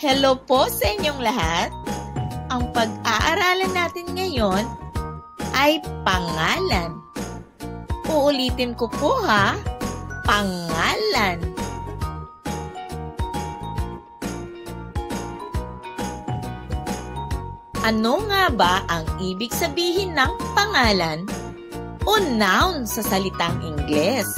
Hello po sa inyong lahat. Ang pag-aaralan natin ngayon ay pangalan. Uulitin ko po ha, pangalan. Ano nga ba ang ibig sabihin ng pangalan o noun sa salitang Ingles?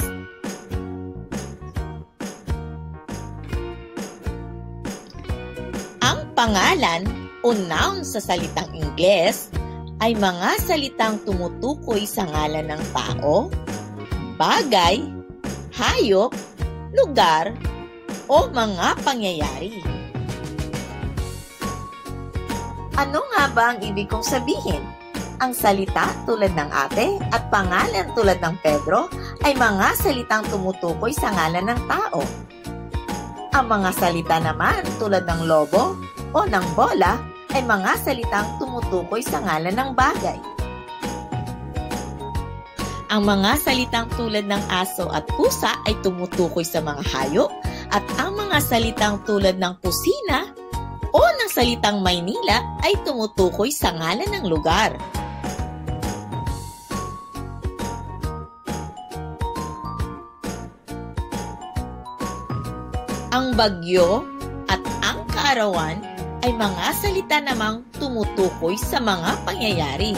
Ang pangalan o noun sa salitang Ingles ay mga salitang tumutukoy sa ngalan ng tao, bagay, hayop, lugar, o mga pangyayari. Ano nga ba ang ibig kong sabihin? Ang salita tulad ng ate at pangalan tulad ng Pedro ay mga salitang tumutukoy sa ngalan ng tao. Ang mga salita naman tulad ng lobo o ng bola ay mga salitang tumutukoy sa ngalan ng bagay. Ang mga salitang tulad ng aso at pusa ay tumutukoy sa mga hayop at ang mga salitang tulad ng kusina o ng salitang Maynila ay tumutukoy sa ngalan ng lugar. Ang bagyo at ang kaarawan ay mga salita namang tumutukoy sa mga pangyayari.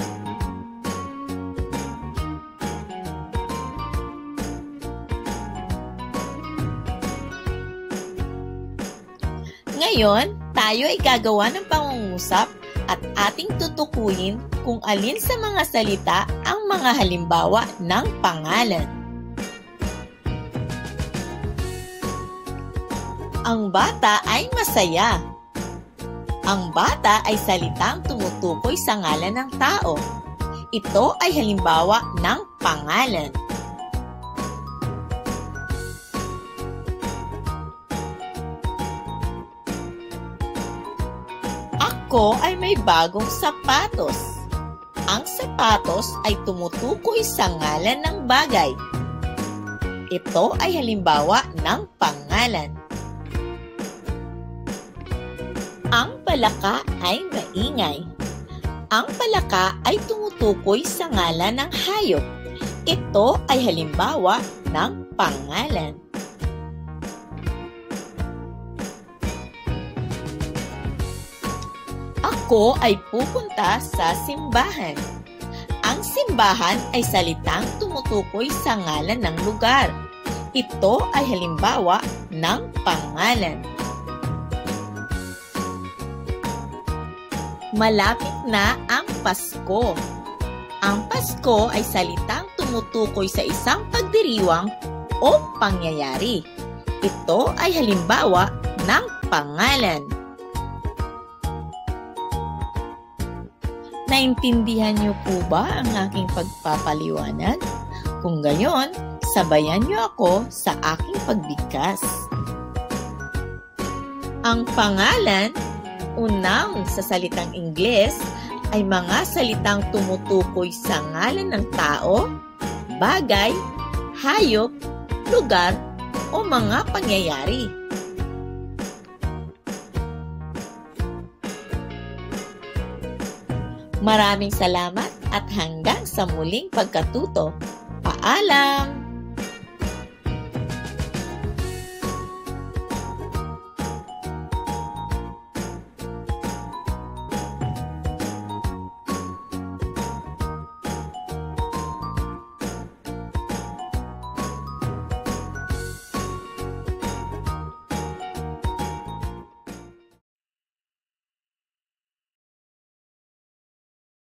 Ngayon, tayo ay gagawa ng pangungusap at ating tutukuyin kung alin sa mga salita ang mga halimbawa ng pangalan. Ang bata ay masaya. Ang bata ay salitang tumutukoy sa ngalan ng tao. Ito ay halimbawa ng pangalan. Ako ay may bagong sapatos. Ang sapatos ay tumutukoy sa ngalan ng bagay. Ito ay halimbawa ng pangalan. Ang palaka ay maingay. Ang palaka ay tumutukoy sa ngalan ng hayop. Ito ay halimbawa ng pangalan. Ako ay pupunta sa simbahan. Ang simbahan ay salitang tumutukoy sa ngalan ng lugar. Ito ay halimbawa ng pangalan. Malapit na ang Pasko. Ang Pasko ay salitang tumutukoy sa isang pagdiriwang o pangyayari. Ito ay halimbawa ng pangalan. Naintindihan niyo po ba ang aking pagpapaliwanag? Kung gayon, sabayan niyo ako sa aking pagbigkas. Ang pangalan o noun sa salitang Ingles ay mga salitang tumutukoy sa ngalan ng tao, bagay, hayop, lugar, o mga pangyayari. Maraming salamat at hanggang sa muling pagkatuto. Paalam!